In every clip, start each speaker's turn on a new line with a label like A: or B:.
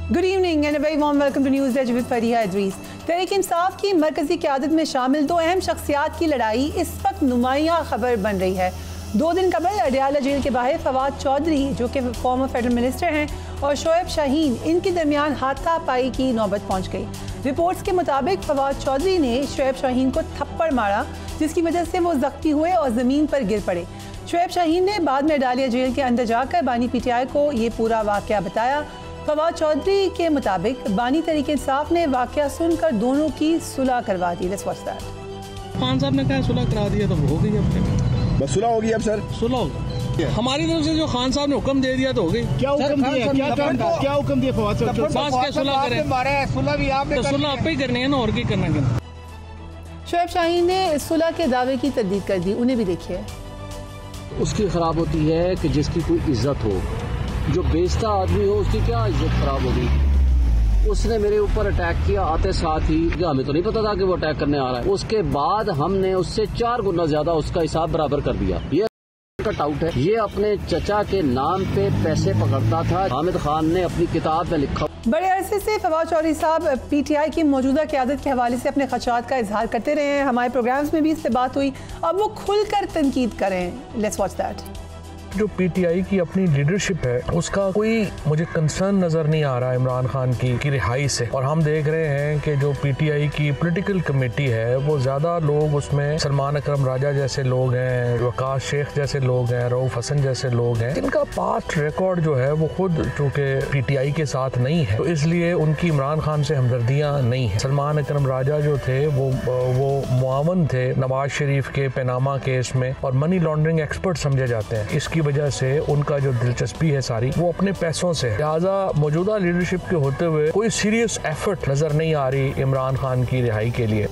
A: Good evening and very warm welcome to news edge with Fariha Idrees. Tehreek Insaf की मरकजी क़यादत में शामिल दो अहम शख्सियात की लड़ाई इस वक्त नुमायां खबर बन रही है। 2 दिन कबल अडयाला जेल के बाहर फवाद चौधरी जो कि फॉर्मर फेडरल मिनिस्टर हैं और शोएब शाहीन इनके दरमियान हाथापाई की नौबत पहुँच गई। रिपोर्ट्स के मुताबिक फवाद चौधरी ने शोएब शाहीन को थप्पड़ मारा जिसकी वजह से वो जख्मी हुए और ज़मीन पर गिर पड़े। शोएब शाहीन ने बाद में अडयाला जेल के अंदर जाकर बानी PTI को ये पूरा वाक़या बताया। फवाद चौधरी के मुताबिक बानी तहरीक इंसाफ ने वाक़या सुनकर दोनों की सुलह करवा दी। Let's watch that.
B: खान साहब ने कहा सुलह करा दिया तो हो गई, अपने
C: बस सुलह होगी। अब सर
B: सुलह होगी हमारी तरफ से, जो खान साहब ने हुक्म दे दिया तो हो गई।
C: क्या हुक्म दिया? क्या हुक्म दिया? फवाद साहब
B: बस के सुलह करें,
C: सुलह भी आपने
B: तो सुलह आप ही करनी है ना, और की करना है।
A: शोएब शाहीन ने सुलह के दावे की तस्दीक कर दी। उन्हें भी देखिए।
D: उसकी खराब होती है कि जिसकी कोई इज्जत हो, जो बेचता आदमी हो उसकी क्या इज्जत खराब होगी। उसने मेरे ऊपर अटैक किया, आते साथ ही हमें तो नहीं पता था कि वो अटैक करने आ रहा है। उसके बाद हमने उससे 4 गुना ज्यादा उसका हिसाब बराबर कर दिया। ये कट आउट है। ये अपने चचा के नाम पे पैसे पकड़ता था। हामिद खान ने अपनी किताब में लिखा।
A: बड़े अरसे से फवाद चौधरी साहब PTI की मौजूदा क़यादत के हवाले से अपने खदशात का इजहार करते रहे हैं। हमारे प्रोग्राम्स में भी इससे बात हुई। अब वो खुलकर तनकीद करें। Let's watch that.
E: जो PTI की अपनी लीडरशिप है उसका कोई मुझे कंसर्न नज़र नहीं आ रहा इमरान खान की रिहाई से। और हम देख रहे हैं कि जो PTI की पॉलिटिकल कमेटी है वो ज़्यादा लोग उसमें सलमान अकरम राजा जैसे लोग हैं, वकास शेख जैसे लोग हैं, रऊफ हसन जैसे लोग हैं, जिनका पास्ट रिकॉर्ड जो है वो खुद चूँकि PTI के साथ नहीं है, तो इसलिए उनकी इमरान खान से हमदर्दियाँ नहीं हैं। सलमान अकरम राजा जो थे वो मुआवन थे नवाज शरीफ के पैनामा केस में और मनी लॉन्ड्रिंग एक्सपर्ट समझे जाते हैं। इसकी वजह से उनका जो दिलचस्पी है सारी वो अपने पैसों से है। लिहाजा मौजूदा लीडरशिप के होते हुए कोई सीरियस एफर्ट नजर नहीं आ रही इमरान खान की रिहाई के लिए।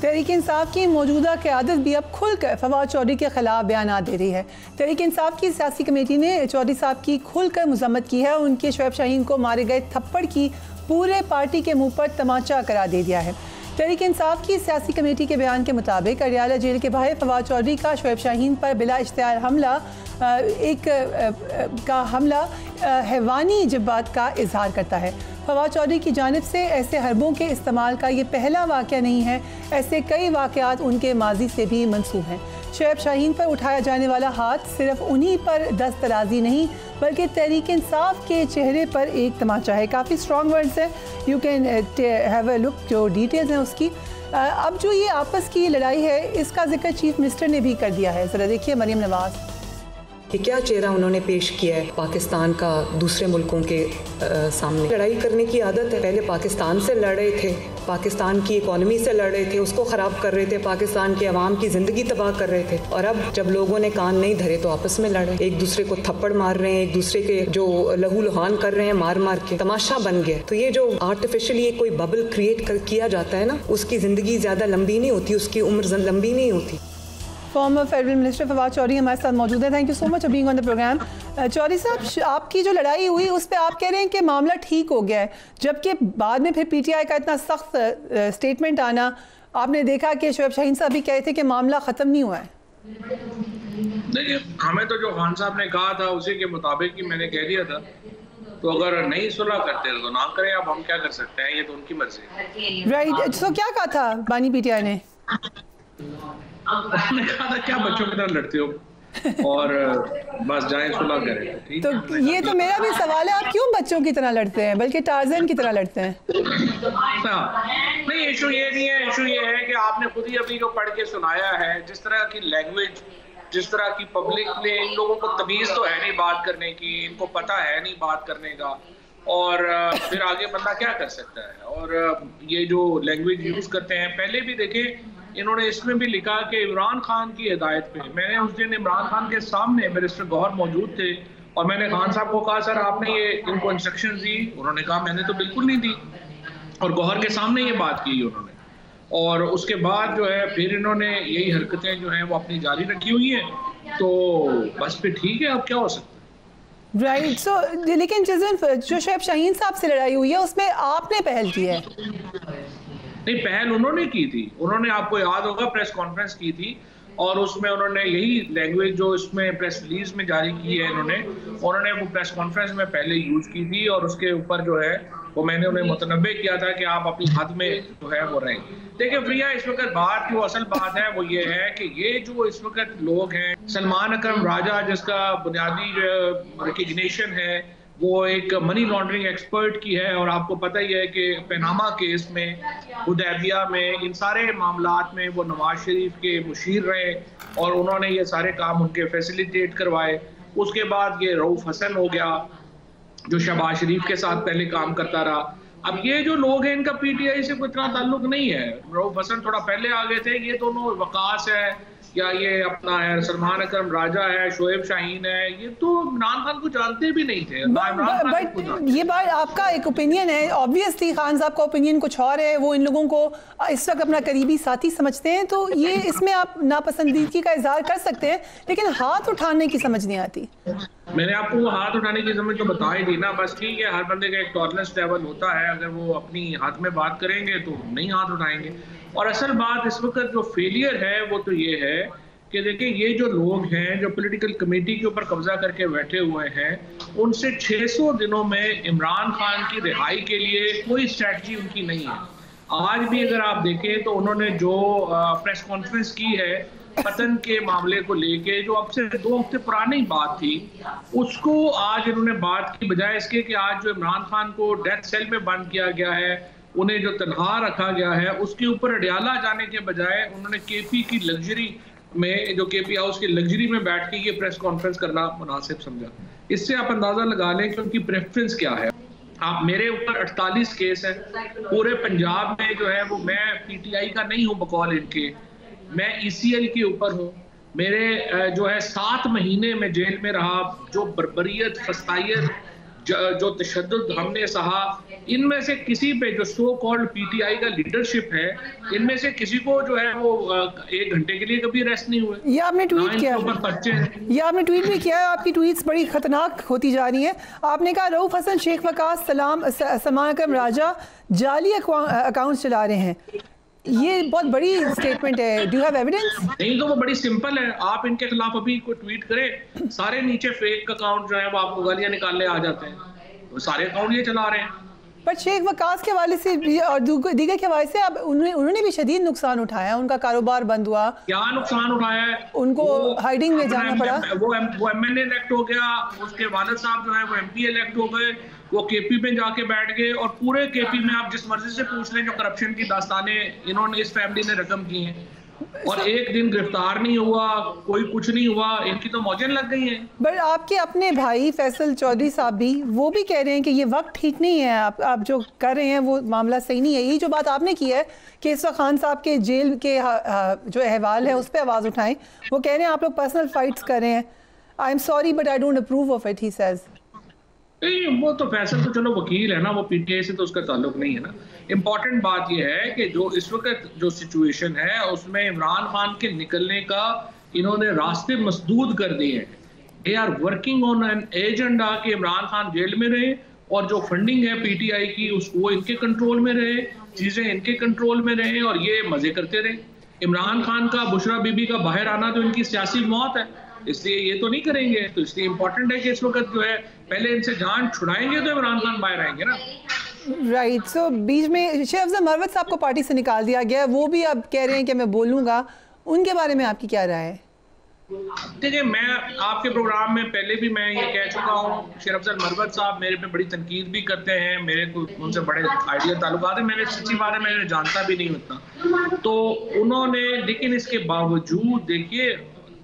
A: तहरीक इंसाफ की मौजूदा क़यादत भी अब खुलकर फवाद चौधरी के खिलाफ बयान दे रही है। तहरीक इंसाफ की सियासी कमेटी ने चौधरी साहब की खुलकर मजम्मत की है। उनके शोएब शाहीन को मारे गए थप्पड़ की पूरे पार्टी के मुंह पर तमाचा करार दे दिया है। तहरीक इंसाफ की सियासी कमेटी के बयान के मुताबिक अडयाला जेल के बाहर फवाद चौधरी का शोएब शाहीन पर बिला इश्तिहार हमला हैवानी जज्बात का इजहार करता है। फवाद चौधरी की जानिब से ऐसे हरबों के इस्तेमाल का ये पहला वाक़या नहीं है। ऐसे कई वाक़यात उनके माजी से भी मंसूब हैं। शोएब शाहीन पर उठाया जाने वाला हाथ सिर्फ उन्हीं पर दस्तराजी नहीं बल्कि तहरीक इंसाफ के चेहरे पर एक तमाचा है। काफ़ी स्ट्रॉन्ग वर्ड्स हैं। You can have a look, जो डिटेल्स हैं उसकी। अब जो ये आपस की लड़ाई है इसका जिक्र चीफ मिनिस्टर ने भी कर दिया है। ज़रा देखिए मरियम नवाज
F: कि क्या चेहरा उन्होंने पेश किया है पाकिस्तान का दूसरे मुल्कों के सामने। लड़ाई करने की आदत है। पहले पाकिस्तान से लड़ रहे थे, पाकिस्तान की इकॉनमी से लड़ रहे थे, उसको ख़राब कर रहे थे, पाकिस्तान के अवाम की ज़िंदगी तबाह कर रहे थे। और अब जब लोगों ने कान नहीं धरे तो आपस में लड़े, एक दूसरे को थप्पड़ मार रहे हैं, एक दूसरे के जो लहू लुहान कर रहे हैं मार मार के। तमाशा बन गया। तो ये जो आर्टिफिशियली एक कोई बबल क्रिएट किया जाता है ना, उसकी ज़िंदगी ज़्यादा लंबी नहीं होती, उसकी उम्र लंबी नहीं होती।
A: Former federal minister Fawad Chaudhry हमारे साथ मौजूद है। Thank you so much for being on the programme. Chaudhry साहब, आपकी जो लड़ाई हुई उस पर आप कह रहे हैं कि मामला ठीक हो गया है, जबकि बाद में फिर PTI का इतना सख्त स्टेटमेंट आना, आपने देखा कि शोएब शाहीन साहब भी कह रहे थे कि मामला ख़त्म नहीं हुआ है।
G: देखिए, हमें तो जो खान साहब ने कहा था उसी के मुताबिक ही मैंने कह दिया था। तो अगर नहीं सुलह करते तो ना करें, अब हम क्या कर सकते हैं, ये तो उनकी मर्जी है।
A: राइट। तो क्या कहा था बानी PTI ने?
G: उन्होंने कहा था क्या बच्चों की तरह लड़ते हो और बस जाएं सुलह करें। ठीक।
A: तो ये तो मेरा भी सवाल है, आप क्यों बच्चों की तरह लड़ते हैं बल्कि टार्ज़न की तरह लड़ते हैं?
G: नहीं, इशू ये नहीं है। इशू ये है कि आपने खुद ही अभी जो पढ़ के सुनाया है, जिस तरह की लैंग्वेज, जिस तरह की पब्लिक में, इन लोगों को तमीज़ तो है नहीं बात करने की, इनको पता है नहीं बात करने का, और फिर आगे बंदा क्या कर सकता है। और ये जो लैंग्वेज यूज़ करते हैं, पहले भी देखे इन्होंने इसमें भी लिखा कि इमरान खान की हिदायत पे, मैंने उस दिन इमरान खान के सामने बैरिस्टर गौहर मौजूद थे और मैंने खान साहब को कहा, सर आपने ये इनको इंस्ट्रक्शन दी? उन्होंने कहा मैंने तो बिल्कुल नहीं दी, और गौहर के सामने ये बात की उन्होंने। और उसके बाद जो है फिर इन्होंने यही हरकतें जो हैं वो अपनी जारी रखी हुई हैं। तो बस फिर ठीक है, अब क्या हो सकता है।
A: राइट। सो लेकिन जिस दिन जो शोएब शाहीन साहब से लड़ाई हुई है उसमें आपने पहल की है।
G: नहीं, पहल उन्होंने की थी। उन्होंने, आपको याद होगा, प्रेस कॉन्फ्रेंस की थी और उसमें उन्होंने यही लैंग्वेज जो इसमें प्रेस रिलीज में जारी की है, उन्होंने वो प्रेस कॉन्फ्रेंस में पहले यूज की थी और उसके ऊपर जो है वो मैंने उन्हें मुतनब्बे किया था कि आप अपनी हद में जो है वो रहें। देखिए प्रिया, इस वक्त बात जो असल बात है वो ये है कि ये जो इस वक्त लोग हैं, सलमान अकरम राजा जिसका बुनियादी रिकग्निशन है वो एक मनी लॉन्ड्रिंग एक्सपर्ट की है, और आपको पता ही है कि पनामा केस में, हुदैबिया में, इन सारे मामलात में वो नवाज शरीफ के मुशीर रहे और उन्होंने ये सारे काम उनके फैसिलिटेट करवाए। उसके बाद ये रऊफ हसन हो गया जो शहबाज शरीफ के साथ पहले काम करता रहा। अब ये जो लोग हैं इनका पीटीआई से कोई इतना ताल्लुक नहीं है। रऊफ हसन थोड़ा पहले आ गए थे, ये दोनों वकास है या ये अपना है सलमान अकरम राजा है, शोएब शाहीन है, ये तो इमरान खान को जानते भी नहीं थे।
A: बट ये बात आपका एक ओपिनियन है, ऑब्वियसली खान साहब का ओपिनियन कुछ और है, वो इन लोगों को इस वक्त अपना करीबी साथी समझते हैं, तो ये इसमें आप नापसंदीदगी का इजहार कर सकते हैं, लेकिन हाथ उठाने की समझ नहीं आती।
G: मैंने आपको हाथ उठाने की समझ तो बता ही दी ना, बस ठीक है, हर बंदे का एक टॉलरेंस लेवल होता है, अगर वो अपनी हाथ में बात करेंगे तो नहीं हाथ उठाएंगे। और असल बात इस वक्त जो फेलियर है वो तो ये है कि देखिए ये जो लोग हैं जो पॉलिटिकल कमेटी के ऊपर कब्जा करके बैठे हुए हैं, उनसे 600 दिनों में इमरान खान की रिहाई के लिए कोई स्ट्रैटेजी उनकी नहीं है। आज भी अगर आप देखें तो उन्होंने जो प्रेस कॉन्फ्रेंस की है पतन के मामले को लेके, जो अब से 2 हफ्ते पुरानी बात थी, उसको आज इन्होंने बात की, बजाय इसके कि आज जो इमरान खान को डेथ सेल में बंद किया गया है, उन्हें जो तनहा रखा गया है, उसके ऊपर अडियाला जाने के बजाय उन्होंने केपी की लग्जरी में, जो केपी हाउस की लग्जरी में बैठ के ये प्रेस कॉन्फ्रेंस करना मुनासिब समझा। इससे आप अंदाजा लगा लें कि उनकी प्रेफरेंस क्या है। आप मेरे ऊपर 48 केस है पूरे पंजाब में, जो है वो मैं पीटीआई का नहीं हूँ बकौल इनके, मैं ईसीएल के ऊपर हूँ। मेरे जो है 7 महीने में जेल में रहा, जो बर्बरियत, फस्तायत, जो तशद्दुद हमने सहा, इनमें से किसी पे जो सो कॉल्ड पीटीआई का लीडरशिप है, इनमें से किसी को जो है वो 1 घंटे के लिए कभी रेस्ट नहीं हुए।
A: ये आपने ट्वीट किया, ये आपने ट्वीट भी किया है, आपकी ट्वीट्स बड़ी खतरनाक होती जा रही हैं। आपने कहा रऊफ हसन, शेख वकास, सलमान अकरम राजा जाली अकाउंट चला रहे हैं, ये बहुत बड़ी स्टेटमेंट है। Do you have evidence?
G: नहीं तो वो बड़ी सिंपल है, आप इनके खिलाफ अभी कोई ट्वीट करें, सारे नीचे फेक अकाउंट जो है वो आपको गालियां निकालने आ जाते हैं, वो सारे अकाउंट ये चला रहे हैं।
A: पर शेख वकास के हवाले से और दीगर के हवाले से अब उन्होंने भी शदीद नुकसान उठाया, उनका कारोबार बंद हुआ।
G: क्या नुकसान उठाया है?
A: उनको हाइडिंग में जाना पड़ा।
G: वो एमएनए इलेक्ट हो गया, उसके वालिद साहब जो है वो एमपी इलेक्ट हो गए, वो केपी में जाके बैठ गए, और पूरे केपी में आप जिस मर्जी से पूछ लें जो करप्शन की दास्तानें इन्होंने इस फैमिली ने रकम की हैं, और एक दिन गिरफ्तार नहीं हुआ, कोई कुछ नहीं हुआ, इनकी तो मौजें लग गई हैं।
A: बट आपके अपने भाई फैसल चौधरी साहब भी वो भी कह रहे हैं कि ये वक्त ठीक नहीं है, आप जो कर रहे हैं वो मामला सही नहीं है। ये जो बात आपने की है कि इस वक्त खान साहब के जेल के जो अहवाल है उस पर आवाज़ उठाएं, वो कह रहे हैं आप लोग पर्सनल फाइट्स कर रहे हैं। I am sorry but I don't approve of it, he says.
G: नहीं, वो तो फैसल तो चलो वकील है ना, वो पीटीआई से तो उसका ताल्लुक नहीं है ना। इम्पॉर्टेंट बात यह है कि जो इस वक्त जो सिचुएशन है उसमें इमरान खान के निकलने का इन्होंने रास्ते मसदूद कर दिए हैं। They are working on an agenda कि इमरान खान जेल में रहे, और जो फंडिंग है पीटीआई की वो इनके कंट्रोल में रहे, चीजें इनके कंट्रोल में रहे, और ये मजे करते रहे। इमरान खान का, बुशरा बीबी का बाहर आना तो इनकी सियासी मौत है, इसलिए ये तो नहीं करेंगे। तो इसलिए इम्पोर्टेंट है कि इस वक्त जो है पहले इनसे जान छुड़ाएंगे तो इमरान खान बाहर आएंगे ना।
A: राइट। सो बीच में शेख अफजल मरवत साहब को पार्टी से निकाल दिया गया, वो भी अब कह रहे हैं कि मैं बोलूँगा, उनके बारे में आपकी क्या राय है?
G: देखिए, मैं आपके प्रोग्राम में पहले भी मैं ये कह चुका हूँ, शेख अफजल मरवत साहब मेरे पे बड़ी तनकीद भी करते हैं, मेरे को उनसे बड़े आइडिया ताल्लुकात है, मैंने सच्ची बात है मैंने जानता भी नहीं होता तो उन्होंने, लेकिन इसके बावजूद देखिए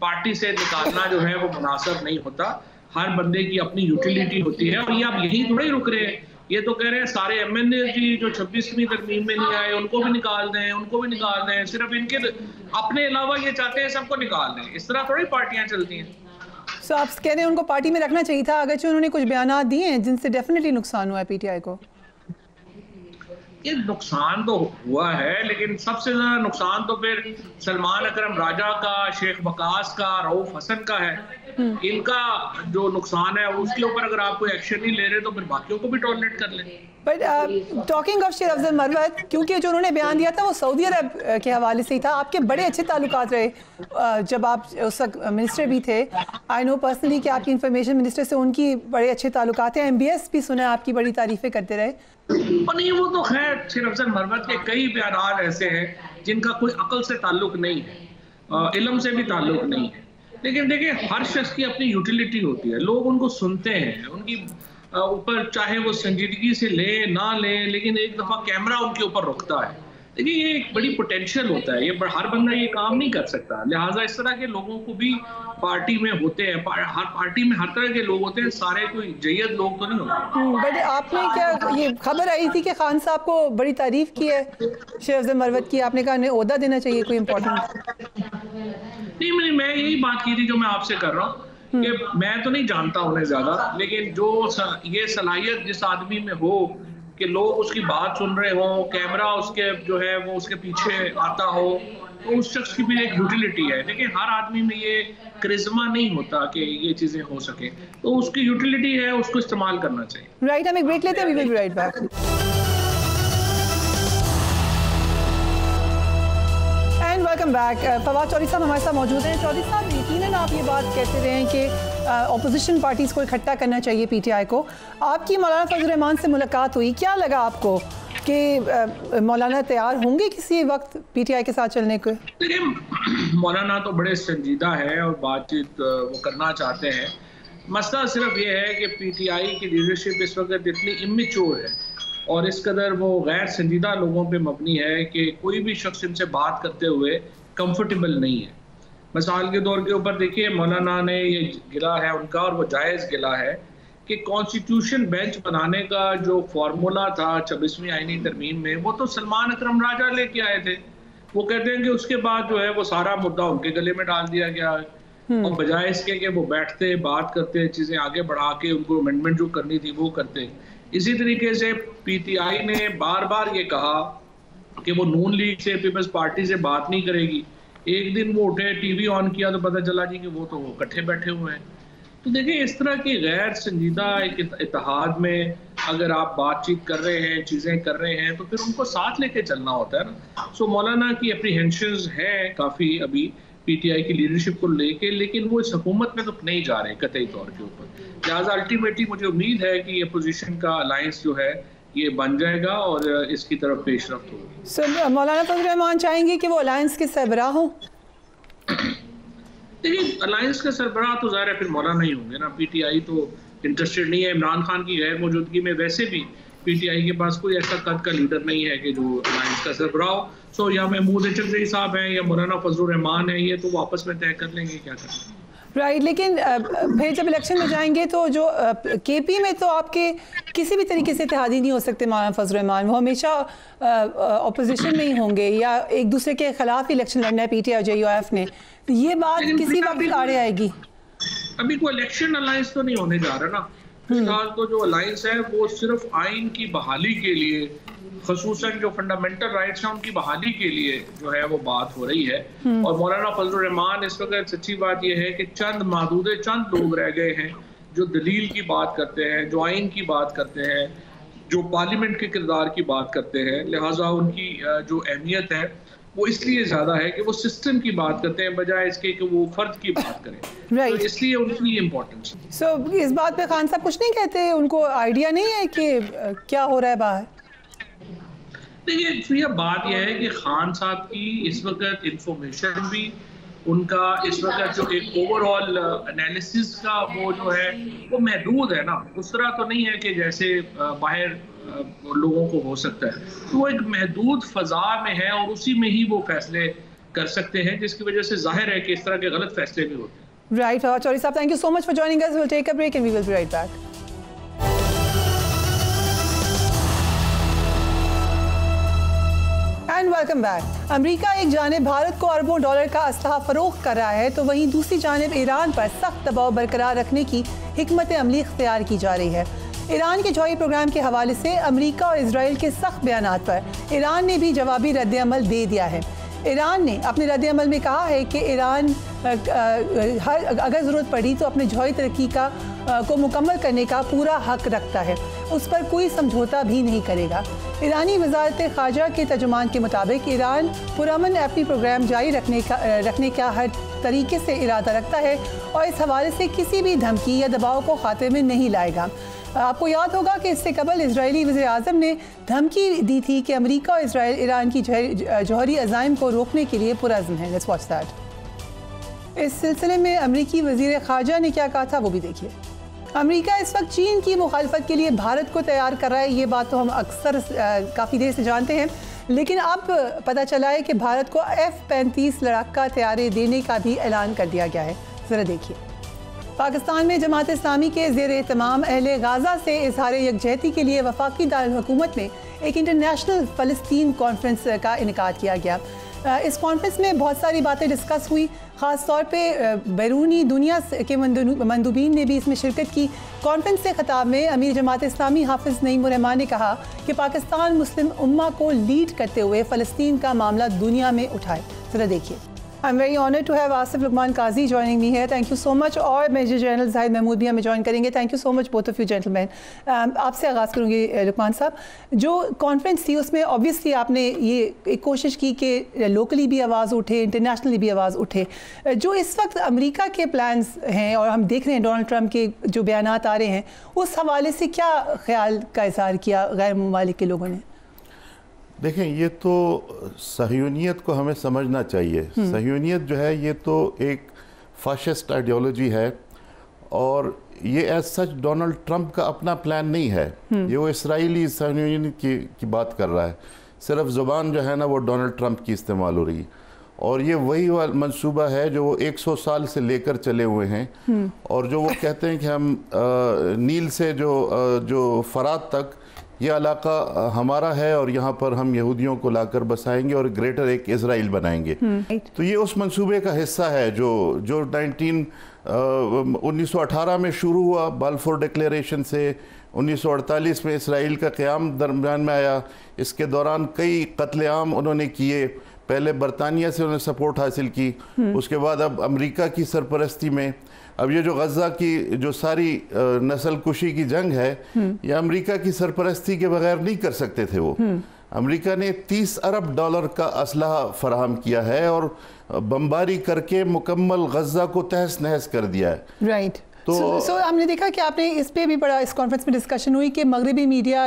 G: पार्टी से निकालना जो है वो मुनासिब नहीं होता। हर बंदे की अपनी यूटिलिटी होती है, और ये आप यही थोड़ा ही रुक रहे हैं, ये तो कह रहे हैं सारे एमएनए जी जो 26वीं तरमीम में नहीं आए उनको भी निकाल दें, उनको भी निकाल दें, सिर्फ इनके अपने अलावा ये चाहते हैं सबको निकाल दें। इस तरह थोड़ी पार्टियां चलती हैं।
A: सो आप कह रहे हैं उनको पार्टी में रखना चाहिए था, अगरचे उन्होंने कुछ बयान दिए हैं जिनसे डेफिनेटली नुकसान हुआ है पीटीआई को।
G: ये नुकसान तो हुआ है, लेकिन सबसे ज्यादा नुकसान तो फिर सलमान अकरम राजा का, शेख वकास का, रऊफ हसन का है। इनका जो नुकसान है उसके ऊपर अगर आप कोई एक्शन नहीं ले रहे तो फिर बाकियों को भी टॉलरेट कर लें।
A: बट टॉकिंग ऑफ शेर अफजल मरवत, क्योंकि जो उन्होंने बयान दिया था वो सऊदी अरब के हवाले से ही था, आपके बड़े अच्छे ताल्लुकात रहे जब आप उस वक्त मिनिस्टर भी थे। आई नो पर्सनली कि आपकी इंफॉर्मेशन मिनिस्टर से उनकी बड़े अच्छे ताल्लुकात हैं। MBS भी सुना आपकी बड़ी तारीफ़ें करते रहे।
G: और नहीं, वो तो खैर शेर अफजल मरवत के कई बयान ऐसे हैं जिनका कोई अकल से ताल्लुक नहीं है, इल्म से भी ताल्लुक नहीं है। लेकिन देखिए, हर शख्स की अपनी यूटिलिटी होती है, लोग उनको सुनते हैं, उनकी ऊपर चाहे वो संजीदगी से ले ना ले, लेकिन एक दफ़ा कैमरा उनके ऊपर रुकता है। देखिए, ये एक बड़ी पोटेंशियल होता है, ये हर बंदा ये काम नहीं कर सकता। लिहाजा इस तरह के लोगों को भी पार्टी में होते हैं, हर पार्टी में हर तरह के लोग होते हैं, सारे कोई जय्यद लोग तो नहीं होते।
A: बट आपने क्या, ये खबर आई थी कि खान साहब को बड़ी तारीफ की है शेर अफजल मरवत की, आपने कहा उन्हें ओहदा देना चाहिए कोई इम्पोर्टेंट?
G: नहीं, मैं यही बात की थी जो मैं आपसे कर रहा हूँ कि मैं तो नहीं जानता उन्हें ज्यादा, लेकिन जो ये सलाहियत जिस आदमी में हो कि लोग उसकी बात सुन रहे हो, कैमरा उसके जो है वो उसके पीछे आता हो, तो उस शख्स की भी एक यूटिलिटी है। देखिए, हर आदमी में ये करिश्मा नहीं होता कि ये चीजें हो सके, तो उसकी यूटिलिटी है, उसको इस्तेमाल करना चाहिए।
A: राइट, हम एक ब्रेक लेते हैं, we will be right back. Welcome back. Fawad Chaudhry साहब हमारे साथ मौजूद हैं। चौधरी साहब, यकीनन आप ये बात कहते रहे हैं कि अपोजिशन पार्टीज़ को इकट्ठा करना चाहिए PTI को। आपकी मौलाना फजल रहमान से मुलाकात हुई, क्या लगा आपको कि मौलाना तैयार होंगे किसी वक्त PTI के साथ चलने को?
G: देखिए, मौलाना तो बड़े संजीदा है और बातचीत वो करना चाहते हैं। मसला सिर्फ ये है कि PTI की लीडरशिप इस वक्त इतनी इमेच्योर है और इस कदर वो गैर संजीदा लोगों पे मबनी है कि कोई भी शख्स इनसे बात करते हुए कंफर्टेबल नहीं है। मिसाल के तौर के ऊपर देखिए, मौलाना ने ये गिला है उनका, और वो जायज़ गिला है, कि कॉन्स्टिट्यूशन बेंच बनाने का जो फार्मूला था 26वीं आईनी तरमीम में, वो तो सलमान अकरम राजा लेके आए थे। वो कहते हैं कि उसके बाद जो है वो सारा मुद्दा उनके गले में डाल दिया गया है, और बजाय इसके कि वो बैठते बात करते, चीज़ें आगे बढ़ा के उनको अमेंडमेंट जो करनी थी वो करते। इसी तरीके से PTI ने बार बार ये कहा कि वो नून लीग से, पीपल्स पार्टी से बात नहीं करेगी। एक दिन वो उठे, TV ऑन किया तो पता चला जी कि वो तो इकट्ठे बैठे हुए हैं। तो देखिए, इस तरह की गैर संजीदा एक इत्तेहाद में अगर आप बातचीत कर रहे हैं, चीज़ें कर रहे हैं, तो फिर उनको साथ लेके चलना होता है ना। सो मौलाना की अप्रीहेंशंस हैं काफ़ी अभी PTI की लीडरशिप को लेके, लेकिन वो इस हुकूमत में तो नहीं जा रहे कतई तौर के ऊपर। लिहाजा अल्टीमेटली मुझे उम्मीद है कि अपोजिशन का अलायंस जो है ये बन जाएगा और इसकी तरफ पेशरफ्त होगी।
A: सर, मौलाना फजल रहमान चाहेंगे कि वो अलायंस के सरबराह हों?
G: देखिए, अलायंस का सरबराह तो ज़ाहिर है फिर मौलाना ही होंगे ना। PTI तो इंटरेस्टेड नहीं है। इमरान खान की गैर मौजूदगी में वैसे भी PTI के पास कोई ऐसा कद का लीडर नहीं है कि जो अलायंस का सरबराह हो। सो या महमूद चौधरी साहब हैं या मौलाना फजल रहमान है, ये तो आपस में तय कर लेंगे क्या करना।
A: राइट, लेकिन फिर जब इलेक्शन में जाएंगे तो जो KP में तो आपके किसी भी तरीके से इत्तेहादी नहीं हो सकते मौलाना फजल रहमान, वो हमेशा अपोजिशन में ही होंगे या एक दूसरे के खिलाफ इलेक्शन लड़ना है PTI और JUF ने। ये बात किसी वक्त आड़े आएगी।
G: अभी कोई इलेक्शन अलायंस तो नहीं होने जा रहा ना। फिलहाल तो जो अलायंस है वो सिर्फ आइन की बहाली के लिए, खसूसन जो फंडामेंटल राइट्स हैं उनकी बहाली के लिए जो है वो बात हो रही है। और मौलाना फजल रहमान इस वक्त सच्ची बात यह है कि चंद लोग रह गए हैं जो दलील की बात करते हैं, जो आइन की बात करते हैं, जो पार्लियामेंट के किरदार की बात करते हैं। लिहाजा उनकी जो अहमियत है वो इसलिए ज़्यादा है कि वो सिस्टम की बात करते हैं बजाय इसके कि वो फर्द की बात करें।
A: Right.
G: तो इसलिए उनकी इम्पोर्टेंस।
A: So, इस बात पे खान साहब कुछ नहीं कहते? उनको आइडिया नहीं है कि क्या हो रहा है बाहर?
G: देखिए, बात यह है कि खान साहब की इस वक्त इंफॉर्मेशन भी, उनका इस वक्त जो एक ओवरऑल एनालिसिस का वो जो है वो महदूद है ना। उस तरह तो नहीं है कि जैसे बाहर लोगों को हो सकता है। तो वो एक महदूद फ़ज़ा में है और उसी में ही वो फैसले कर सकते हैं, जिसकी वजह से जाहिर है कि इस तरह के गलत फैसले भी होते हैं।
A: राइट, फवाद चौधरी साहब, thank you so much for joining us. Will take a break and we will be right back. And welcome back. America एक जानिब भारत को अरबों डॉलर का असलहा फरोख्त कर रहा है तो वहीं दूसरी जानिब ईरान पर सख्त दबाव बरकरार रखने की हिकमत अमली इख्तियार की जा रही है। ईरान के जौहरी प्रोग्राम के हवाले से अमेरिका और इजराइल के सख्त बयानात पर ईरान ने भी जवाबी रद्द-ए-अमल दे दिया है। ईरान ने अपने रद्द-ए-अमल में कहा है कि ईरान अगर ज़रूरत पड़ी तो अपने जौहरी तरक्की को मुकम्मल करने का पूरा हक रखता है, उस पर कोई समझौता भी नहीं करेगा। ईरानी वज़ारत ख़ारजा के तर्जुमान के मुताबिक ईरान पुरअमन अपनी प्रोग्राम जारी रखने का हर तरीके से इरादा रखता है और इस हवाले से किसी भी धमकी या दबाव को खाते में नहीं लाएगा। आपको याद होगा कि इससे कबल इजरायली वज़ीर-ए-आज़म ने धमकी दी थी कि अमेरिका और इजराइल ईरान की जौहरी अज़ाइम को रोकने के लिए पुरअज़्म है। Let's watch that. इस सिलसिले में अमेरिकी वज़ीर ख़ारजा ने क्या कहा था वो भी देखिए। अमेरिका इस वक्त चीन की मुखालफत के लिए भारत को तैयार कर रहा है, ये बात तो हम अक्सर काफ़ी देर से जानते हैं, लेकिन अब पता चला है कि भारत को F-35 लड़ाका हथियारें देने का भी ऐलान कर दिया गया है। ज़रा देखिए। पाकिस्तान में जमात इस्लामी के ज़ेर-ए-तमाम अहले गाज़ा से इज़हार यकजहती के लिए वफाकी दारुल हुकूमत में एक इंटरनेशनल फ़लस्तीन कॉन्फ्रेंस का इनेकाद किया गया। इस कॉन्फ्रेंस में बहुत सारी बातें डिस्कस हुई, ख़ास तौर पे बैरूनी दुनिया के मंदूबीन ने भी इसमें शिरकत की। कॉन्फ्रेंस से खिताब में अमीर जमात इस्लामी हाफिज़ नईम-उर-रहमान ने कहा कि पाकिस्तान मुस्लिम उम्मा को लीड करते हुए फ़लस्तीन का मामला दुनिया में उठाए। ज़रा देखिए। I'm very honored to have Asif Luqman Qazi joining me here. Thank you so much. और मेजर जनरल जाहिद महमूद भी हमें ज्वाइन करेंगे। Thank you so much both of you gentleman. आपसे आगाज़ करूँगी लुकमान साहब। जो कॉन्फ्रेंस थी उसमें ऑब्वियसली आपने ये एक कोशिश की कि लोकली भी आवाज़ उठे, इंटरनेशनली भी आवाज़ उठे। जो इस वक्त अमेरिका के प्लान्स हैं और हम देख रहे हैं डोनाल्ड ट्रंप के जो बयानात आ रहे हैं, उस हवाले से क्या ख्याल का इज़हार किया गैर मुमालिक के लोगों ने?
H: देखें, ये तो सहयूनियत को हमें समझना चाहिए। सहयूनियत जो है ये तो एक फाशिस्ट आइडियोलॉजी है और ये एज सच डोनाल्ड ट्रंप का अपना प्लान नहीं है। ये वो इसराइली सहयूनियत की बात कर रहा है। सिर्फ ज़ुबान जो है ना वो डोनाल्ड ट्रंप की इस्तेमाल हो रही है और ये वही मंसूबा है जो वो 100 साल से लेकर चले हुए हैं। और जो वो कहते हैं कि हम नील से जो फरात तक ये इलाका हमारा है और यहाँ पर हम यहूदियों को लाकर बसाएंगे और ग्रेटर एक इजराइल बनाएंगे। तो ये उस मंसूबे का हिस्सा है जो 1918 में शुरू हुआ बाल्फोर डिक्लेरेशन से। 1948 में इसराइल का क़याम दरमियान में आया। इसके दौरान कई कत्लेआम उन्होंने किए। पहले बरतानिया से उन्होंने सपोर्ट हासिल की, उसके बाद अब अमेरिका की सरपरस्ती में अब ये जो गज़ा की जो सारी नस्ल कुशी की जंग है ये अमेरिका की सरपरस्ती के बगैर नहीं कर सकते थे। वो अमेरिका ने $30 अरब का असलहा फराहम किया है और बमबारी करके मुकम्मल गज़ा को तहस नहस कर दिया है।
A: राइट। तो हमने देखा कि आपने इस पे भी बड़ा इस कॉन्फ्रेंस में डिस्कशन हुई कि मगरबी मीडिया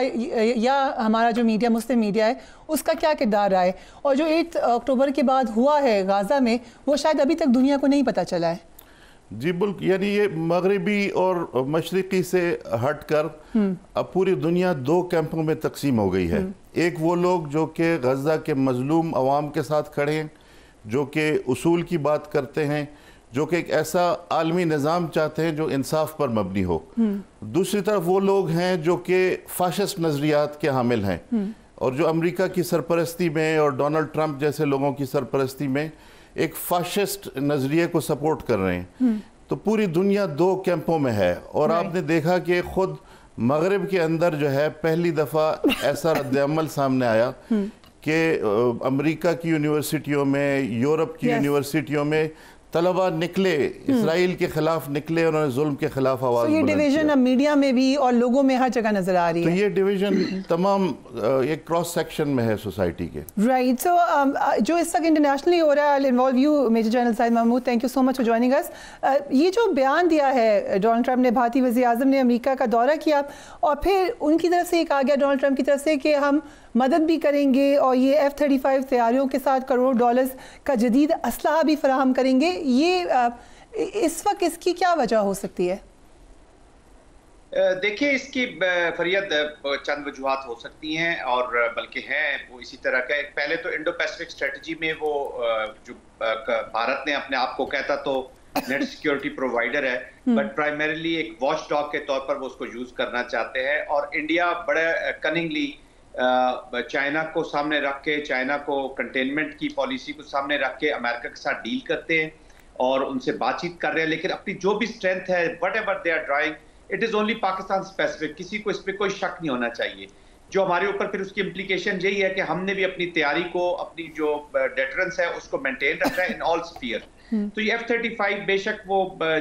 A: या हमारा जो मीडिया मुस्लिम मीडिया है उसका क्या किरदार रहा है और जो 8 अक्टूबर के बाद हुआ है गाज़ा में वो शायद अभी तक दुनिया को नहीं पता चला है।
H: जी बिल्कुल, यानी ये मगरबी और मशरिकी से हटकर अब पूरी दुनिया 2 कैंपों में तकसीम हो गई है। एक वो लोग जो कि गज़ा के मजलूम अवाम के साथ खड़े हैं, जो कि उसूल की बात करते हैं, जो कि एक ऐसा आलमी निज़ाम चाहते हैं जो इंसाफ पर मबनी हो। दूसरी तरफ वो लोग हैं जो कि फाशिस्ट नज़रियात के हामिल हैं और जो अमेरिका की सरपरस्ती में और डोनाल्ड ट्रंप जैसे लोगों की सरपरस्ती में एक फाशिस्ट नज़रिए को सपोर्ट कर रहे हैं। तो पूरी दुनिया 2 कैंपों में है और आपने देखा कि खुद मगरिब के अंदर जो है पहली दफ़ा ऐसा रद्द-ए-अमल सामने आया कि अमेरिका की यूनिवर्सिटियों में, यूरोप की यूनिवर्सिटियों में तलबा निकले, इसराइल के खिलाफ निकले, उन्होंने जुल्म के खिलाफ आवाज़ बुलंद की।
A: ये डिवीजन अब मीडिया में भी और लोगों में हर जगह नजर आ रही है।
H: तो ये डिवीजन तमाम एक क्रॉस सेक्शन में है सोसाइटी के।
A: राइट। सो जो इस तक इंटरनेशनली हो रहा है, involve you major general Zahid Mahmood, thank you so much for joining us. ये जो बयान दिया है डोनाल्ड ट्रंप ने, भारतीय वज़ीर-ए-आज़म ने अमेरिका का दौरा किया और फिर उनकी तरफ से एक आ गया डोनाल्ड ट्रंप की तरफ से कि हम मदद भी करेंगे और ये F-35 तैयारियों के साथ करोड़ डॉलर्स का जदीद असलहा भी फराहम करेंगे। ये इस वक्त इसकी क्या वजह हो सकती है?
I: देखिए, इसकी फरियत चंद वजूहात हो सकती हैं और बल्कि हैं वो इसी तरह का। पहले तो इंडो पैसिफिक स्ट्रेटजी में वो जो भारत ने अपने आप को कहता तो नेट सिक्योरिटी प्रोवाइडर है, बट प्राइमरीली एक वॉच डॉग के तौर पर वो उसको यूज करना चाहते हैं। और इंडिया बड़े कनिंगली चाइना को सामने रख के, चाइना को कंटेनमेंट की पॉलिसी को सामने रख के अमेरिका के साथ डील करते हैं और उनसे बातचीत कर रहे हैं। लेकिन अपनी जो भी स्ट्रेंथ है, whatever they are drawing, it is only Pakistan specific. किसी को इस पर कोई शक नहीं होना चाहिए जो हमारे ऊपर फिर उसकी इम्प्लीकेशन यही है कि हमने भी अपनी तैयारी को, अपनी जो डेटरेंस है उसको मेंटेन रखना है इन ऑल स्फीयर। तो ये F-35 बेशक वो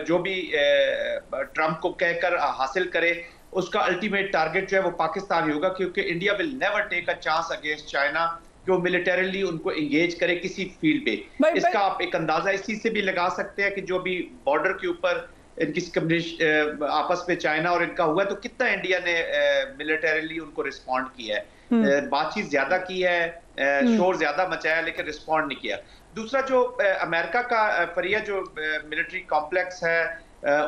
I: जो भी ट्रंप को कहकर हासिल करे, उसका अल्टीमेट टारगेट जो है वो पाकिस्तान ही होगा, क्योंकि India will never take a chance against China कि वो मिलिटरीली उनको एंगेज करे किसी फील्ड पे। इसका आप एक अंदाजा इस चीज से भी लगा सकते हैं कि जो भी बॉर्डर के ऊपर इनकी आपस में चाइना और इनका हुआ है, तो कितना इंडिया ने मिलिटरीली उनको रिस्पॉन्ड किया है। बातचीत ज्यादा की है, शोर ज्यादा मचाया, लेकिन रिस्पॉन्ड नहीं किया। दूसरा जो अमेरिका का फरिया जो मिलिट्री कॉम्प्लेक्स है,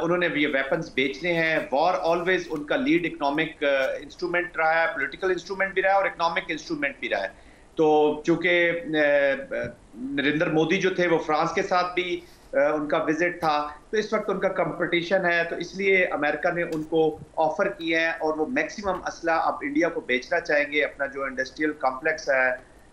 I: उन्होंने भी ये वेपन्स बेचने हैं। वॉर ऑलवेज उनका लीड इकोनॉमिक इंस्ट्रूमेंट रहा है, पॉलिटिकल इंस्ट्रूमेंट भी रहा है और इकोनॉमिक इंस्ट्रूमेंट भी रहा है। तो चूंकि नरेंद्र मोदी जो थे वो फ्रांस के साथ भी उनका विजिट था, तो इस वक्त उनका कंपटीशन है, तो इसलिए अमेरिका ने उनको ऑफर किए हैं और वो मैक्सिमम असला अब इंडिया को बेचना चाहेंगे। अपना जो इंडस्ट्रियल कॉम्प्लेक्स है,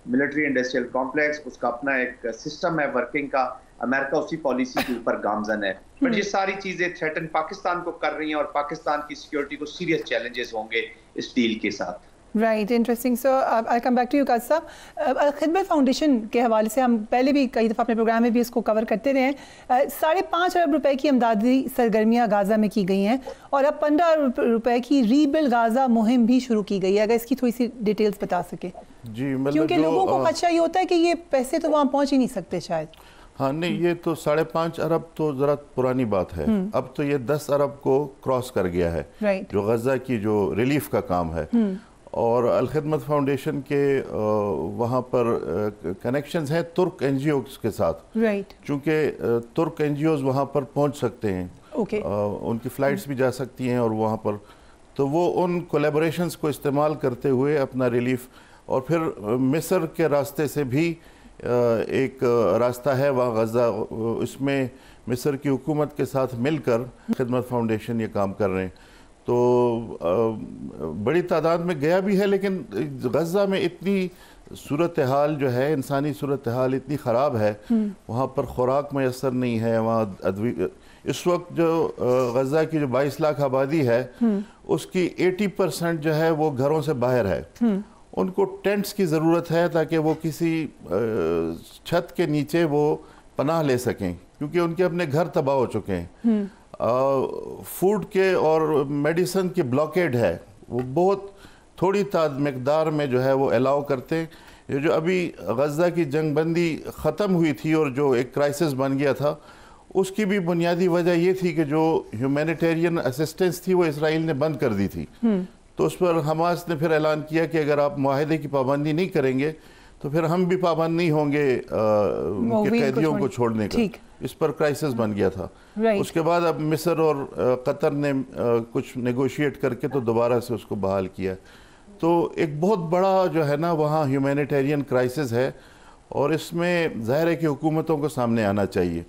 I: मिलिट्री इंडस्ट्रियल कॉम्प्लेक्स, उसका अपना एक सिस्टम है वर्किंग का, अमेरिका उसी पॉलिसी के ऊपर गामजन है। बट ये सारी चीजें थ्रेटन पाकिस्तान को कर रही हैं और पाकिस्तान की सिक्योरिटी को सीरियस चैलेंजेस होंगे इस डील के साथ।
A: Right, interesting. So I come back to you Qazi साहब। खिदमत फाउंडेशन के हवाले से हम पहले भी कई दफ़ा अपने प्रोग्राम में भी इसको कवर करते रहे हैं। 5.5 अरब रुपए की इमदादी सरगर्मियाँ गाज़ा में की गई हैं और अब 15 अरब रुपए की रीबिल्ड गाज़ा मुहिम भी शुरू की गई है। अगर इसकी थोड़ी सी डिटेल्स बता सके
H: जी।
A: क्योंकि लोगों को खदशा ये होता है कि ये पैसे तो वहाँ पहुँच ही नहीं सकते शायद।
H: हाँ, नहीं, ये तो 5.5 अरब तो ज़रा पुरानी बात है। अब तो ये 10 अरब को क्रॉस कर गया है, जो गज़ा की जो रिलीफ का काम है। और अल खिदमत फाउंडेशन के वहाँ पर कनेक्शंस हैं तुर्क NGOs के साथ। चूँकि तुर्क NGOs वहाँ पर पहुँच सकते हैं, उनकी फ़्लाइट्स भी जा सकती हैं और वहाँ पर, तो वो उन कोलैबोरेशंस को इस्तेमाल करते हुए अपना रिलीफ, और फिर मिस्र के रास्ते से भी एक रास्ता है वहाँ गज़ा, इसमें मिस्र की हुकूमत के साथ मिलकर खिदमत फाउंडेशन ये काम कर रहे हैं। तो बड़ी तादाद में गया भी है, लेकिन गज़ा में इतनी सूरत हाल जो है, इंसानी सूरत हाल इतनी ख़राब है, वहाँ पर खुराक मैसर नहीं है। वहाँ इस वक्त जो गज़ा की जो 22 लाख आबादी है, उसकी 80% जो है वो घरों से बाहर है। उनको टेंट्स की ज़रूरत है ताकि वो किसी छत के नीचे वो पनाह ले सकें, क्योंकि उनके अपने घर तबाह हो चुके हैं। फूड के और मेडिसिन की ब्लॉकेड है, वो बहुत थोड़ी मकदार में जो है वो अलाउ करते हैं। ये जो अभी गज़ा की जंगबंदी ख़त्म हुई थी और जो एक क्राइसिस बन गया था, उसकी भी बुनियादी वजह ये थी कि जो ह्यूमैनिटेरियन असिस्टेंस थी वो इसराइल ने बंद कर दी थी। तो उस पर हमास ने फिर ऐलान किया कि अगर आप मुआहदे की पाबंदी नहीं करेंगे तो फिर हम भी पाबंद नहीं होंगे उनके कैदियों को छोड़ने का। इस पर क्राइसिस बन गया था। उसके बाद अब मिस्र और कतर ने कुछ नेगोशिएट करके तो दोबारा से उसको बहाल किया। तो एक बहुत बड़ा जो है ना वहाँ ह्यूमैनिटेरियन क्राइसिस है, और इसमें ज़ाहिर है कि हुकूमतों को सामने आना चाहिए।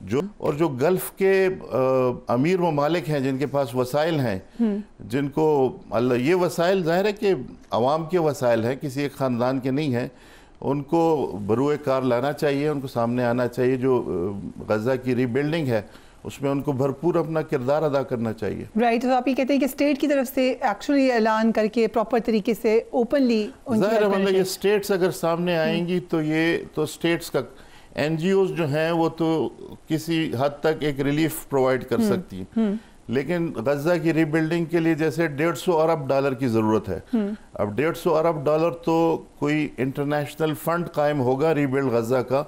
H: जो गल्फ़ के अमीर ममालिक हैं जिनके पास वसाइल हैं, जिनको ये वसाइल ज़ाहिर है कि अवाम के वसाइल हैं, किसी एक ख़ानदान के नहीं हैं, उनको बरूए कार लाना चाहिए, उनको सामने आना चाहिए। जो गज़ा की रीबिल्डिंग है उसमें उनको भरपूर अपना किरदार अदा करना चाहिए।
A: राइट, तो आप ये कहते हैं कि स्टेट की तरफ से एक्चुअली ऐलान करके प्रॉपर तरीके से ओपनली,
H: मतलब ये स्टेट्स अगर सामने आएंगी तो ये तो स्टेट्स का NGOs जो हैं वो तो किसी हद तक एक रिलीफ प्रोवाइड कर सकती हैं, लेकिन गज़ा की रीबिल्डिंग के लिए जैसे $150 अरब की ज़रूरत है। अब $150 अरब तो कोई इंटरनेशनल फंड कायम होगा रीबिल्ड गज़ा का,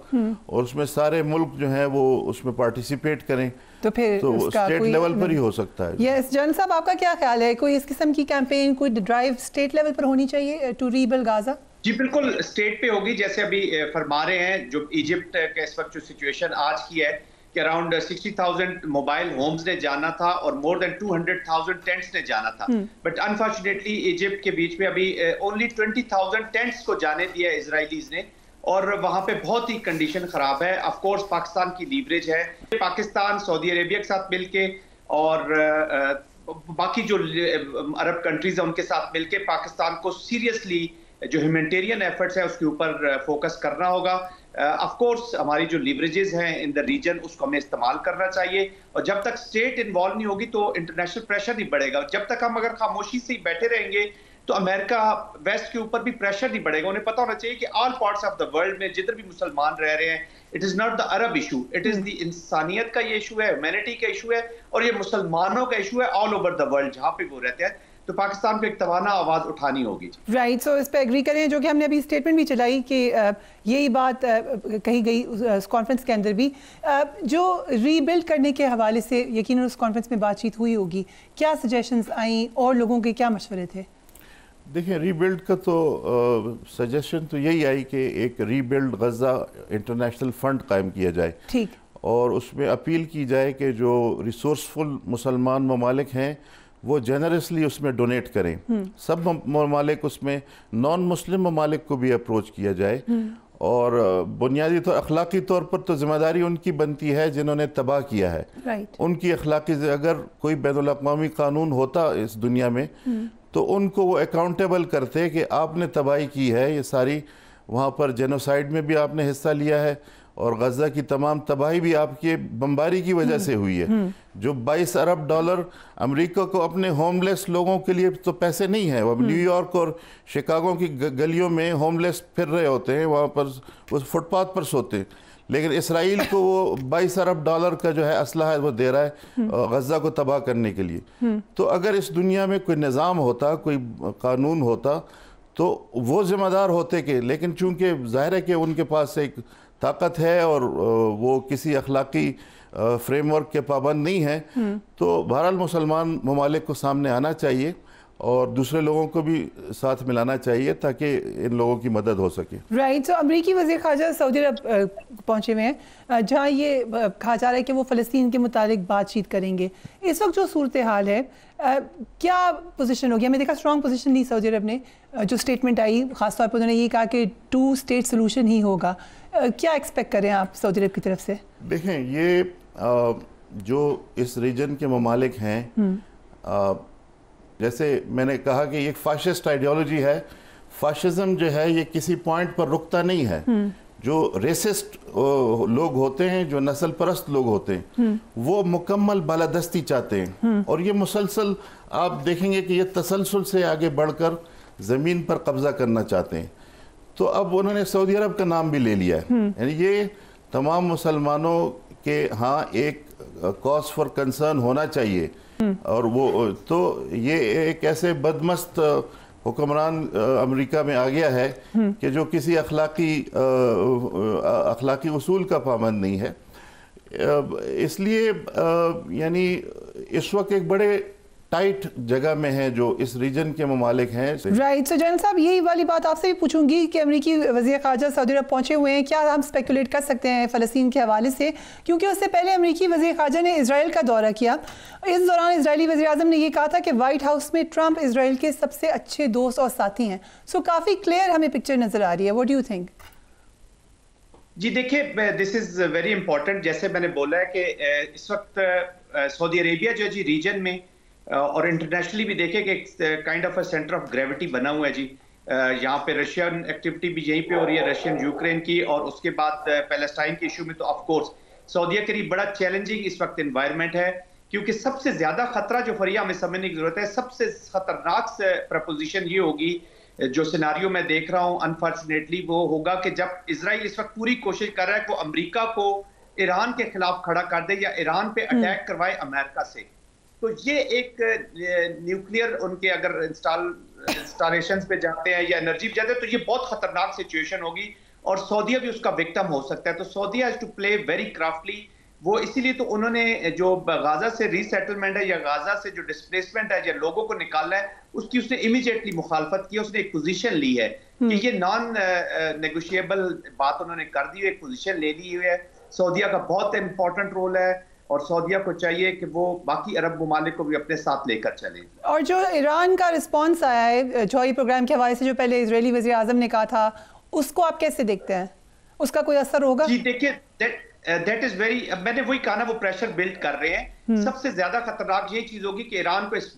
H: और उसमें सारे मुल्क जो हैं वो उसमें पार्टिसिपेट करें, तो फिर तो स्टेट लेवल पर ही हो सकता है।
A: यस, जनरल साहब आपका क्या ख्याल है, कोई इस किस्म की कैंपेन, कोई ड्राइव स्टेट लेवल पर होनी चाहिए टू रीबिल्ड गाज़ा?
I: जी बिल्कुल, स्टेट पे होगी। जैसे अभी फरमा रहे हैं, जो इजिप्ट के इस वक्त जो सिचुएशन आज की है कि अराउंड 60,000 मोबाइल होम्स ने जाना था और मोर देन 200,000 टेंट्स ने जाना था। बट अनफॉर्चुनेटली इजिप्ट के बीच में अभी ओनली 20,000 टेंट्स को जाने दिया इजराइलीज ने, और वहां पे बहुत ही कंडीशन खराब है। ऑफ कोर्स पाकिस्तान की लीवरेज है, पाकिस्तान सऊदी अरेबिया के साथ मिलके और बाकी जो अरब कंट्रीज है उनके साथ मिलके पाकिस्तान को सीरियसली जो ह्यूमैनिटेरियन एफर्ट्स है उसके ऊपर फोकस करना होगा। ऑफ कोर्स हमारी जो लीवरेजेस हैं इन द रीजन उसको हमें इस्तेमाल करना चाहिए, और जब तक स्टेट इन्वॉल्व नहीं होगी तो इंटरनेशनल प्रेशर नहीं बढ़ेगा। जब तक हम अगर खामोशी से ही बैठे रहेंगे तो अमेरिका वेस्ट के ऊपर भी प्रेशर नहीं बढ़ेगा। उन्हें पता होना चाहिए कि all parts of the world में जिधर भी मुसलमान रह रहे हैं, it is not the Arab issue, it is the इंसानियत का ये इशू है, ह्यूमैनिटी का इशू है, और ये मुसलमानों का इशू है ऑल ओवर द वर्ल्ड जहां पे वो रहते हैं। तो पाकिस्तान को एक तवाना आवाज उठानी होगी।
A: राइट, सो इस पे एग्री करें, जो कि हमने अभी स्टेटमेंट भी चलाई कि यही बात कही गई उस कॉन्फ्रेंस के अंदर भी, जो रीबिल्ड करने के हवाले से यकीनन उस कॉन्फ्रेंस में बातचीत हुई होगी। क्या सजेशंस आई और लोगों के क्या मशवरे थे?
H: देखिए, रीबिल्ड का तो सजेशन तो यही आई कि एक रीबिल्ड गज़ा इंटरनेशनल फंड कायम किया जाए।
A: ठीक।
H: और उसमें अपील की जाए कि जो रिसोर्सफुल मुसलमान ममालिक हैं वो जेनरसली उसमें डोनेट करें। सब ममालिक उसमें, नॉन मुस्लिम ममालिक को भी अप्रोच किया जाए। और बुनियादी तौर अखलाकी तौर पर तो जिम्मेदारी उनकी बनती है जिन्होंने तबाह किया है।
A: राइट।
H: उनकी अखलाकी, अगर कोई बैनुल अक़वामी कानून होता इस दुनिया में तो उनको वो अकाउंटेबल करते कि आपने तबाही की है ये सारी, वहाँ पर जेनोसाइड में भी आपने हिस्सा लिया है और गज़ा की तमाम तबाही भी आपके बमबारी की वजह से हुई है। जो 22 अरब डॉलर अमेरिका को अपने होमलेस लोगों के लिए तो पैसे नहीं है। वो न्यूयॉर्क और शिकागो की गलियों में होमलेस फिर रहे होते हैं, वहाँ पर वो फुटपाथ पर सोते हैं, लेकिन इसराइल को वो 22 अरब डॉलर का जो है असला है वो दे रहा है गज़ा को तबाह करने के लिए। तो अगर इस दुनिया में कोई निज़ाम होता, कोई कानून होता तो वो ज़िम्मेदार होते कि, लेकिन चूँकि ज़ाहिर है कि उनके पास एक ताकत है और वो किसी अखलाकी फ्रेमवर्क के पाबंद नहीं है, तो बहरहाल मुसलमान ममालिक को सामने आना चाहिए और दूसरे लोगों को भी साथ मिलाना चाहिए ताकि इन लोगों की मदद हो सके।
A: राइट। तो अमरीकी वज़ीर ख़ारजा सऊदी अरब पहुँचे हुए हैं जहाँ ये कहा जा रहा है कि वो फ़लस्तीन के मुतालिक बातचीत करेंगे। इस वक्त जो सूरत हाल है, क्या पोजीशन होगी? हमें देखा स्ट्रॉन्ग पोजीशन ली सऊदी अरब ने, जो स्टेटमेंट आई ख़ासतौर पर उन्होंने ये कहा कि 2 स्टेट सोल्यूशन ही होगा। क्या एक्सपेक्ट करें आप सऊदी अरब की तरफ से?
H: देखें, ये जो इस रीजन के ममालिक हैं, जैसे मैंने कहा कि ये फाशिस्ट आइडियोलॉजी है। फाशिज्म जो है ये किसी पॉइंट पर रुकता नहीं है। जो रेसिस्ट लोग होते हैं, जो नस्ल परस्त लोग होते हैं, वो मुकम्मल बालादस्ती चाहते हैं और ये मुसलसल आप देखेंगे कि ये तसलसल से आगे बढ़कर ज़मीन पर कब्जा करना चाहते हैं। तो अब उन्होंने सऊदी अरब का नाम भी ले लिया है। यानी ये तमाम मुसलमानों के हाँ एक कॉज फॉर कंसर्न होना चाहिए। और वो तो ये एक ऐसे बदमस्त हुक्मरान अमेरिका में आ गया है कि जो किसी अखलाकी उसूल का पाबंद नहीं है। इसलिए यानी इस वक्त एक बड़े टाइट जगह में है जो इस रीजन के ममालिक हैं।
A: राइट। सो जनरल साहब, यही वाली बात आपसे भी पूछूंगी कि अमेरिकी वज़ीर ख़ारजा सऊदी अरब पहुंचे हुए हैं, क्या हम स्पेकुलेट कर सकते हैं फ़लस्तीन के हवाले से? क्योंकि उससे पहले अमेरिकी वज़ीर ख़ारजा ने इजराइल का दौरा किया। इस दौरान इजरायली वज़ीर आज़म ने यह कहा था कि वाइट हाउस में ट्रंप इजराइल के सबसे अच्छे दोस्त और साथी हैं। सो काफ़ी क्लियर हमें पिक्चर नज़र आ रही है। What do you think?
I: जी देखिए, दिस इज़ वेरी इंपॉर्टेंट। जैसे मैंने बोला है कि इस वक्त सऊदी अरेबिया जो जी रीजन में और इंटरनेशनली भी देखें कि kind of a centre of gravity बना हुआ है जी। यहाँ पे रशियन एक्टिविटी भी यहीं पे हो रही है, रशियन यूक्रेन की, और उसके बाद पैलेस्टाइन के इशू में तो ऑफ कोर्स सऊदीया के लिए बड़ा चैलेंजिंग इस वक्त एनवायरनमेंट है। क्योंकि सबसे ज्यादा खतरा जो फरिया हमें समझने की जरूरत है, सबसे खतरनाक प्रपोजिशन ये होगी, जो सिनारियो मैं देख रहा हूँ अनफॉर्चुनेटली, वो होगा कि जब इजराइल इस वक्त पूरी कोशिश कर रहा है कि वो अमेरिका को ईरान के खिलाफ खड़ा कर दे या ईरान पे अटैक करवाए अमेरिका से। तो ये एक न्यूक्लियर उनके अगर इंस्टॉलेशंस पे जाते हैं या एनर्जी पे जाते हैं तो ये बहुत खतरनाक सिचुएशन होगी और सऊदीया भी उसका विक्टिम हो सकता है। तो Saudia has to play very craftily. वो इसीलिए तो उन्होंने जो गाजा से रीसेटलमेंट है या गाजा से जो डिस्प्लेसमेंट है या लोगों को निकालना है, उसकी उसने इमीडिएटली मुखालफत की। उसने एक पोजीशन ली है कि ये नॉन नेगोशिएबल बात उन्होंने कर दी, एक पोजीशन ले ली हुई है। सऊदीया का बहुत इंपॉर्टेंट रोल है और सऊदीया को चाहिए कि वो बाकी अरब ममालिक को भी अपने साथ लेकर चले। और
A: जो ईरान का रिस्पॉन्स आया है जौहरी प्रोग्राम के हवाले से, जो पहले इजरायली वज़ीर आज़म ने कहा था, उसको आप कैसे देखते हैं? उसका कोई असर होगा?
I: जी देखिए, दैट इज वेरी, मैंने वही कहा ना, वो प्रेशर बिल्ड कर रहे हैं। सबसे ज्यादा खतरनाक ये चीज होगी कि ईरान को इस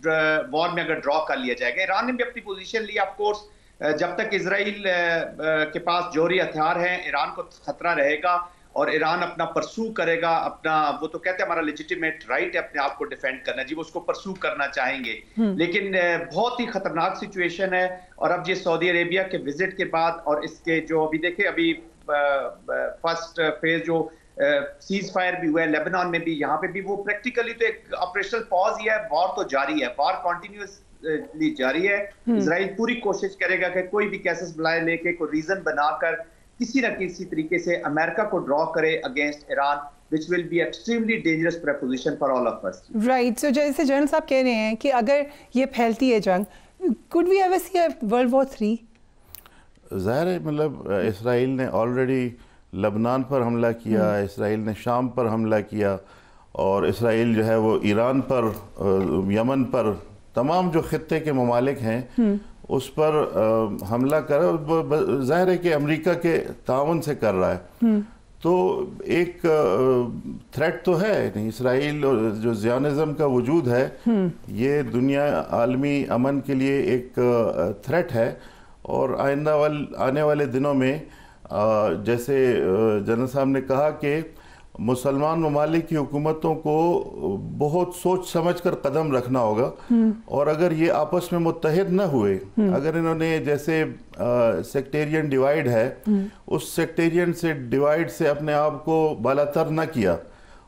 I: वॉर में अगर ड्रॉ कर लिया जाएगा। ईरान ने भी अपनी पोजीशन ली, ऑफ कोर्स जब तक इजराइल के पास जोहरी हथियार हैं ईरान को खतरा रहेगा। और ईरान अपना परसू करेगा, अपना वो तो कहते हैं हमारा लेजिटिमेट राइट है अपने आप को डिफेंड करना, जी वो उसको परसू करना चाहेंगे। लेकिन बहुत ही खतरनाक सिचुएशन है। और अब ये सऊदी अरेबिया के विजिट के बाद और इसके जो अभी देखे अभी फर्स्ट फेज जो सीज फायर भी हुआ है लेबनान में भी, यहाँ पे भी वो प्रैक्टिकली तो एक ऑपरेशनल पॉज ही है, वॉर तो जारी है, वॉर कॉन्टिन्यूसली जारी है। इजराइल पूरी कोशिश करेगा कि कोई भी कैसेस बुलाए लेके कोई रीजन बनाकर किसी न किसी तरीके से अमेरिका को ड्रॉ करे against Iran, which will be extremely dangerous proposition for all of us.
A: Right. So जैसे जनरल साहब कह रहे हैं कि अगर ये फैलती है जंग, could we ever see a World War III?
H: ज़ाहिर है, मतलब इसराइल ने ऑलरेडी लबनान पर हमला किया, इसराइल ने शाम पर हमला किया, और इसराइल जो है वो ईरान पर, यमन पर, तमाम जो खित्ते के ममालिक हैं उस पर हमला कर, ज़ाहिर है कि अमेरिका के तावन से कर रहा है। तो एक थ्रेट तो है नहीं, इसराइल और जो ज़ियोनिज़्म का वजूद है ये दुनिया आलमी अमन के लिए एक थ्रेट है। और आने वाले दिनों में जैसे जनरल साहब ने कहा कि मुसलमान ममालिक की हुकूमतों को बहुत सोच समझ कर कदम रखना होगा, और अगर ये आपस में मुत्तहिद न हुए, अगर इन्होंने जैसे सेक्टेरियन डिवाइड है उस सेक्टेरियन से डिवाइड से अपने आप को बालातर न किया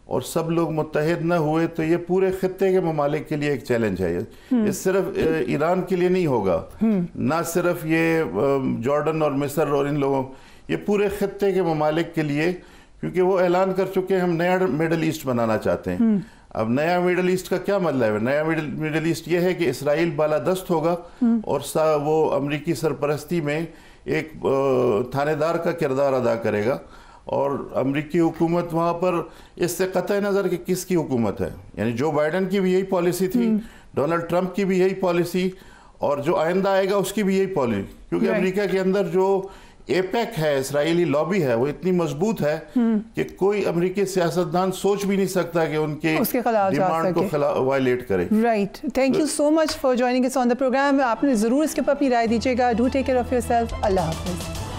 H: और सब लोग मुत्तहिद न हुए, तो ये पूरे खित्ते के ममालिक के लिए एक चैलेंज है। ये सिर्फ ईरान के लिए नहीं होगा, ना सिर्फ ये जॉर्डन और मिस्र और इन लोगों, ये पूरे खित्ते के ममालिक के लिए, क्योंकि वो ऐलान कर चुके हैं हम नया मिडल ईस्ट बनाना चाहते हैं। अब नया मिडल ईस्ट का क्या मतलब है? नया मिडल ईस्ट ये है कि इसराइल बालादस्त होगा और वो अमरीकी सरपरस्ती में एक थानेदार का किरदार अदा करेगा, और अमरीकी हुकूमत वहाँ पर इससे कतई नज़र कि किसकी हुकूमत है, यानी जो बाइडन की भी यही पॉलिसी थी, डोनाल्ड ट्रंप की भी यही पॉलिसी, और जो आइंदा आएगा उसकी भी यही पॉलिसी, क्योंकि अमेरिका के अंदर जो एपेक है, इसराइली लॉबी है, वो इतनी मजबूत है कि कोई अमेरिकी सियासतदान सोच भी नहीं सकता कि उनके डिमांड को वायलेट करे।
A: Right, thank you so much for joining us on the programme. आपने ज़रूर इसके ऊपर अपनी राय दीजिएगा। Do take care of yourself. Allah हाफिज़।